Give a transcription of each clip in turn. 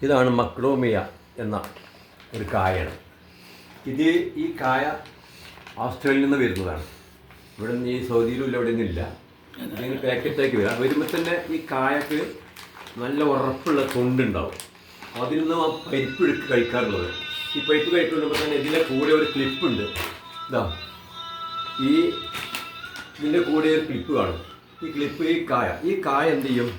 ഇതാണ് മക്രോമിയ എന്ന ഒരു കായാണ്. ഈ കായ ഓസ്ട്രേലിയയിൽ നിന്ന് വരുന്നതാണ്. ഇവിടെ നിന്ന് ഈ സൗദിയിലും ഇവിടെ നിന്നില്ല. ഇതിന് പാക്കറ്റാക്കി വരാം. വരുമ്പോൾ തന്നെ ഈ കായക്ക് നല്ല ഉറപ്പുള്ള തൊണ്ടുണ്ടാവും. അതിൽ നിന്നും ആ പരിപ്പ് എടുത്ത് കഴിക്കാറുള്ളത്. ഈ പരിപ്പ് കഴിക്കുമ്പോൾ തന്നെ ഇതിൻ്റെ കൂടെ ഒരു ക്ലിപ്പുണ്ട്. ഇതിൻ്റെ കൂടെ ഒരു ക്ലിപ്പ് കാണും. ഈ ക്ലിപ്പ് ഈ കായ എന്ത് ചെയ്യും?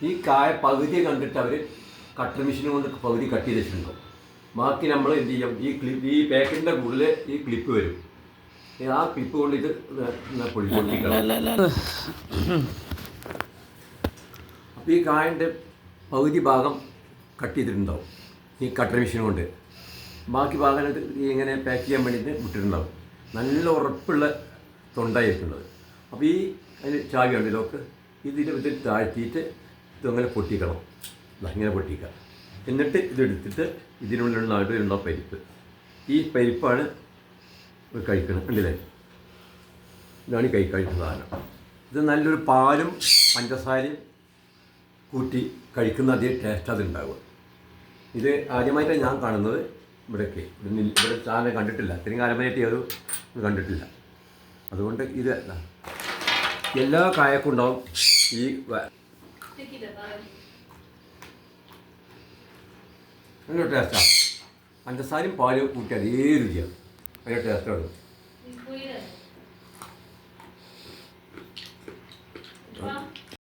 ഈ കായ പകുതി കണ്ടിട്ട് അവർ കട്ടർ മെഷീൻ കൊണ്ട് പകുതി കട്ട് ചെയ്ത് വെച്ചിട്ടുണ്ടാവും. ബാക്കി നമ്മൾ എന്ത് ചെയ്യും? ഈ പാക്കറ്റിൻ്റെ കൂടുതൽ ഈ ക്ലിപ്പ് വരും. ആ ക്ലിപ്പ് കൊണ്ട് ഇത് പൊടിക്കണം. അപ്പോൾ ഈ കായൻ്റെ പകുതി ഭാഗം കട്ട് ചെയ്തിട്ടുണ്ടാവും ഈ കട്ടർ മെഷീൻ കൊണ്ട്. ബാക്കി ഭാഗം ഇങ്ങനെ പാക്ക് ചെയ്യാൻ വേണ്ടിയിട്ട് വിട്ടിട്ടുണ്ടാവും. നല്ല ഉറപ്പുള്ള തൊണ്ടായിട്ടുള്ളത്. അപ്പോൾ അതിന് ചാവിയുണ്ട്. ഇതൊക്കെ ഇതിൽ താഴ്ത്തിയിട്ട് ഇതങ്ങനെ പൊട്ടിക്കണം. ഇങ്ങനെ പൊട്ടിക്കുക. എന്നിട്ട് ഇതെടുത്തിട്ട് ഇതിനുള്ളിലുള്ള നടുവിലുള്ള പരിപ്പ്, ഈ പരിപ്പാണ് കഴിക്കണം. കണ്ടില്ലേ? ഇതാണ് കഴിക്കുന്ന സാധനം. ഇത് നല്ലൊരു പാലും പഞ്ചസാരയും കൂട്ടി കഴിക്കുന്ന അതേ ടേസ്റ്റ് അതുണ്ടാവുക. ഇത് ആദ്യമായിട്ടാണ് ഞാൻ കാണുന്നത്. ഇവിടെ സാധനം കണ്ടിട്ടില്ല. ഇത്രയും കാലമായിട്ട് അത് കണ്ടിട്ടില്ല. അതുകൊണ്ട് ഇത് എല്ലാ കായക്കും ഉണ്ടാവും. ഈ നല്ല ടേസ്റ്റാണ്. പഞ്ചസാരയും പാലും കൂട്ടി അതേ രുചിയാണ്. അതിൻ്റെ ടേസ്റ്റാണ്.